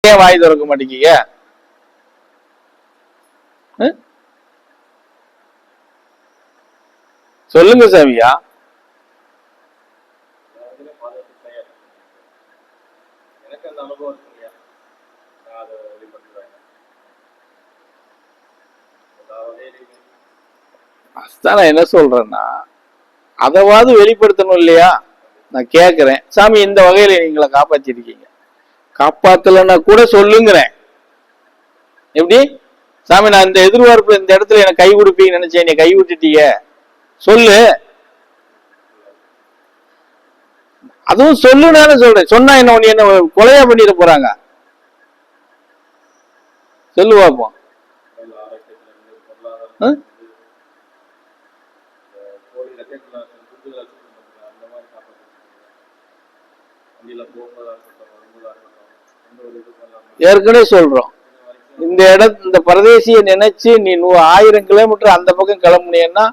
ஏன் வாய் திறக்க மாட்டேங்க? சொல்லுங்க சாமியா. நான் என்ன சொல்றேன்னா, அதாவது வெளிப்படுத்தணும் இல்லையா? நான் கேட்கிறேன் சாமி, இந்த வகையில நீங்களை காப்பாத்திருக்கீங்க, காப்பாத்தலன்னா கூட சொல்லுங்கிறேன். எப்படி சாமி, நான் இந்த எதிர்பார்ப்பு இந்த இடத்துல எனக்கு கை கொடுப்பீங்கன்னு நினைச்சேன், நீ கை விட்டுட்டீங்க, சொல்லு. அதுவும் சொல்லுனாலும் சொல்றேன். சொன்னா என்ன ஒண்ணு என்ன கொலையா பண்ணிட போறாங்க? சொல்லு பார்ப்போம். ஏற்கனவே சொல்றோம், இந்த இந்த பரதேசிய நினைச்சு நீ 1000 கிலோமீட்டர் அந்த பக்கம் கிளம்புனீன்னா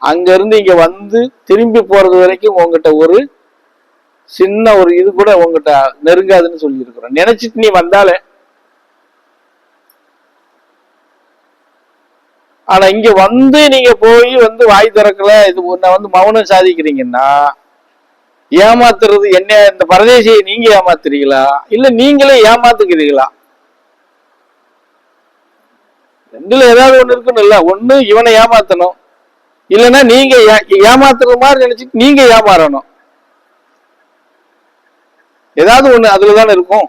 அங்க இருந்து இங்க வந்து திரும்பி போறது வரைக்கும் உங்ககிட்ட ஒரு சின்ன ஒரு இது கூட உங்ககிட்ட நெருங்காதுன்னு சொல்லி இருக்கிறோம். நினைச்சிட்டு நீ வந்தாலே. ஆனா இங்க வந்து நீங்க போய் வந்து வாய் திறக்கல, இது வந்து மௌனம் சாதிக்கிறீங்கன்னா ஏமாத்துறது என்ன? இந்த பரதேசியை நீங்க ஏமாத்துறீங்களா இல்ல நீங்களே ஏமாத்துக்கிறீங்களா? ரெண்டுல ஏதாவது ஒண்ணு இருக்குன்னு இல்ல. ஒண்ணு இவனை ஏமாத்தணும், இல்லைன்னா நீங்க ஏமாத்துற மாதிரி நினைச்சிட்டு நீங்க ஏமாறணும். ஏதாவது ஒண்ணு அதுலதானே இருக்கும்.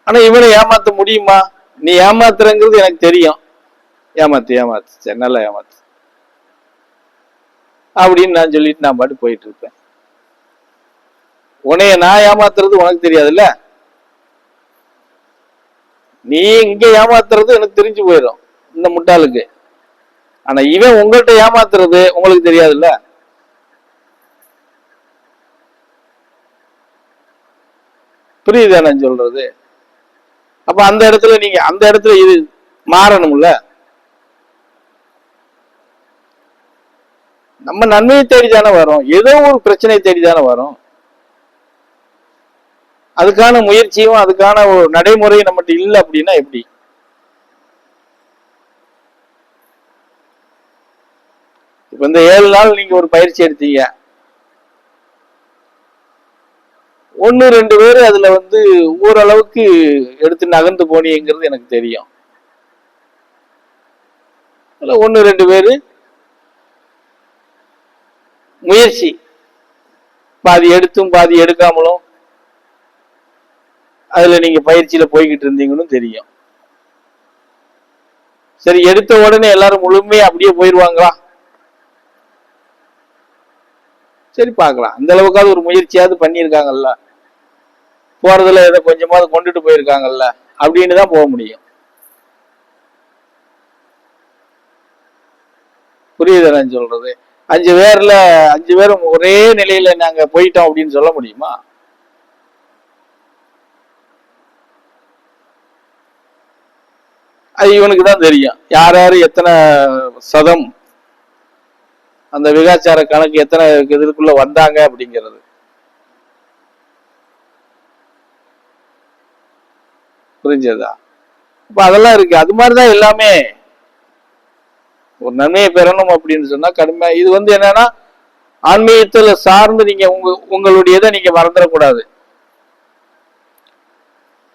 ஆனா இவனை ஏமாத்த முடியுமா? நீ ஏமாத்துறங்கிறது எனக்கு தெரியும். ஏமாத்து சரி, நல்லா ஏமாத்து அப்படின்னு நான் சொல்லிட்டு நான் பாட்டு போயிட்டு இருப்பேன். உன்னைய நான் ஏமாத்துறது உனக்கு தெரியாதுல்ல. நீ இங்க ஏமாத்துறது எனக்கு தெரிஞ்சு போயிடும் இந்த முட்டாளுக்கு. ஆனா இவன் உங்கள்கிட்ட ஏமாத்துறது உங்களுக்கு தெரியாதுல்ல. புரியுதா நான் சொல்றது? அப்ப அந்த இடத்துல நீங்க அந்த இடத்துல இது மாறணும்ல. நம்ம நன்மையை தேடிதானே வரும், ஏதோ ஒரு பிரச்சனை தேடிதானே வரும். அதுக்கான முயற்சியும் அதுக்கான ஒரு நடைமுறையும் நம்மகிட்ட இல்லை அப்படின்னா எப்படி? இப்ப இந்த 7 நாள் நீங்க ஒரு பயிற்சி எடுத்தீங்க, 1-2 பேரு அதுல வந்து ஓரளவுக்கு எடுத்து நகர்ந்து போனீங்கிறது எனக்கு தெரியும். 1-2 பேரு முயற்சி, பாதி எடுத்தும் பாதி எடுக்காமலும் அதுல நீங்க பயிற்சியில போய்கிட்டு இருந்தீங்கன்னு தெரியும். சரி, எடுத்த உடனே எல்லாரும் முழுமையா அப்படியே போயிருவாங்களா? சரி, பார்க்கலாம். அந்த அளவுக்காவது ஒரு முயற்சியாவது பண்ணியிருக்காங்கல்ல, போறதுல ஏதோ கொஞ்சமாவது கொண்டுட்டு போயிருக்காங்கல்ல அப்படின்னு தான் போக முடியும். புரியுது நான் சொல்றது? 5 பேரும் ஒரே நிலையில நாங்க போயிட்டோம் அப்படின்னு சொல்ல முடியுமா? அது இவனுக்கு தான் தெரியும், யார் யாரு எத்தனை சதம் அந்த விகாச்சார கணக்கு எத்தனை இதுக்குள்ள வந்தாங்க அப்படிங்கிறது. புரிஞ்சதா? இப்ப அதெல்லாம் இருக்கு. அது மாதிரிதான் எல்லாமே. ஒரு நன்மையை பெறணும் அப்படின்னு சொன்னா கடுமை. இது வந்து என்னன்னா, ஆன்மீகத்துல சார்ந்து நீங்க உங்களுடையதை நீங்க மறந்துடக்கூடாது.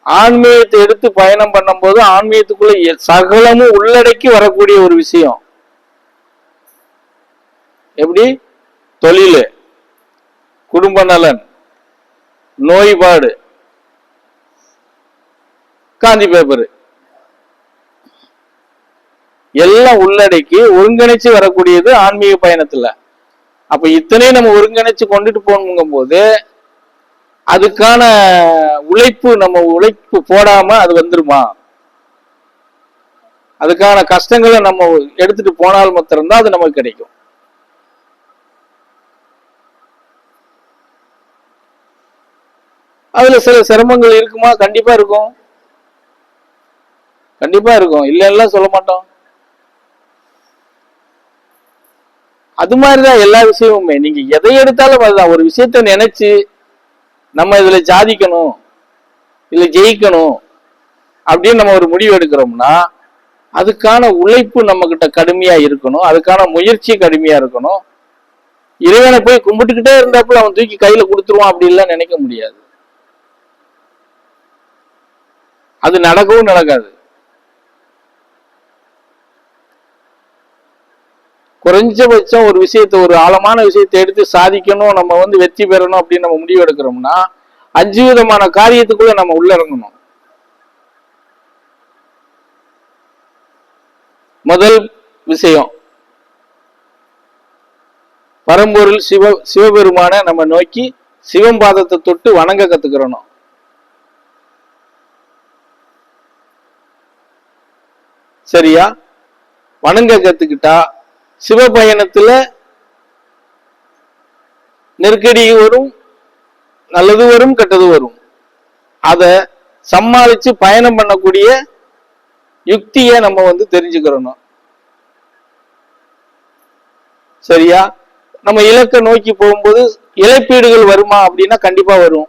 ஆன்மீகத்தை எடுத்து பயணம் பண்ணும் போது ஆன்மீகத்துக்குள்ள சகலமும் உள்ளடக்கி வரக்கூடிய ஒரு விஷயம். எப்படி? தொழில், குடும்ப நலன், நோய்பாடு, காந்தி பேப்பர் எல்லாம் உள்ளடக்கி ஒருங்கிணைச்சு வரக்கூடியது ஆன்மீக பயணத்துல. அப்ப இத்தனையும் நம்ம ஒருங்கிணைச்சு கொண்டுட்டு போகணுங்கும் போது அதுக்கான நம்ம உழைப்பு போடாம அது வந்துருமா? அதுக்கான கஷ்டங்களை நம்ம எடுத்துட்டு போனால் மாத்திரம்தான் அது நமக்கு கிடைக்கும். அதுல சில சிரமங்கள் இருக்குமா? கண்டிப்பா இருக்கும், கண்டிப்பா இருக்கும், இல்லைன்னா சொல்ல மாட்டோம். அது மாதிரிதான் எல்லா விஷயமுமே. நீங்க எதை எடுத்தாலும் அதுதான். ஒரு விஷயத்த நினைச்சு நம்ம இதுல சாதிக்கணும், இதுல ஜெயிக்கணும் அப்படின்னு நம்ம ஒரு முடிவு எடுக்கிறோம்னா அதுக்கான உழைப்பு நம்ம கிட்ட கடுமையா இருக்கணும், அதுக்கான முயற்சி கடுமையா இருக்கணும். இறைவனை போய் கும்பிட்டுக்கிட்டே இருந்தாப்புல அவன் தூக்கி கையில கொடுத்துருவான் அப்படின்லாம் நினைக்க முடியாது. அது நடக்கவும் நடக்காது. குறைஞ்சபட்சம் ஒரு விஷயத்தை, ஒரு ஆழமான விஷயத்தை எடுத்து சாதிக்கணும், நம்ம வெற்றி பெறணும் அப்படின்னு நம்ம முடிவு எடுக்கிறோம்னா 5 விதமான காரியத்துக்குள்ள நம்ம உள்ள இறங்கணும். முதல் விஷயம், பரம்பொருள் சிவபெருமான நம்ம நோக்கி சிவம்பாதத்தை தொட்டு வணங்க கத்துக்கிறணும். சரியா? வணங்க கத்துக்கிட்டா சிவபயணத்துல நெருக்கடி வரும், நல்லது வரும், கெட்டது வரும். அத சமாளிச்சு பயணம் பண்ணக்கூடிய யுக்திய நம்ம தெரிஞ்சுக்கிறணும். சரியா? நம்ம இலக்கை நோக்கி போகும்போது இழப்பீடுகள் வருமா அப்படின்னா கண்டிப்பா வரும்.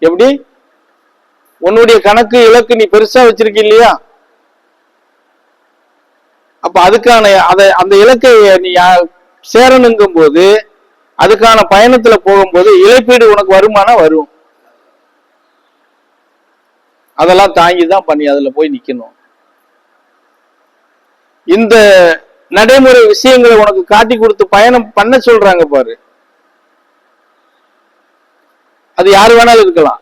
எப்படி? உன்னுடைய கணக்கு இலக்கு நீ பெருசா வச்சிருக்க இல்லையா, அப்ப அதுக்கான அந்த இலக்கை நீ சேரணுங்கும் போது அதுக்கான பயணத்துல போகும்போது இழப்பீடு உனக்கு வருமானா வரும். அதெல்லாம் தாங்கிதான் பண்ணி அதுல போய் நிக்கணும். இந்த நடைமுறை விஷயங்களை உனக்கு காட்டி கொடுத்து பயணம் பண்ண சொல்றாங்க பாரு, அது யாரு வேணாலும் இருக்கலாம்.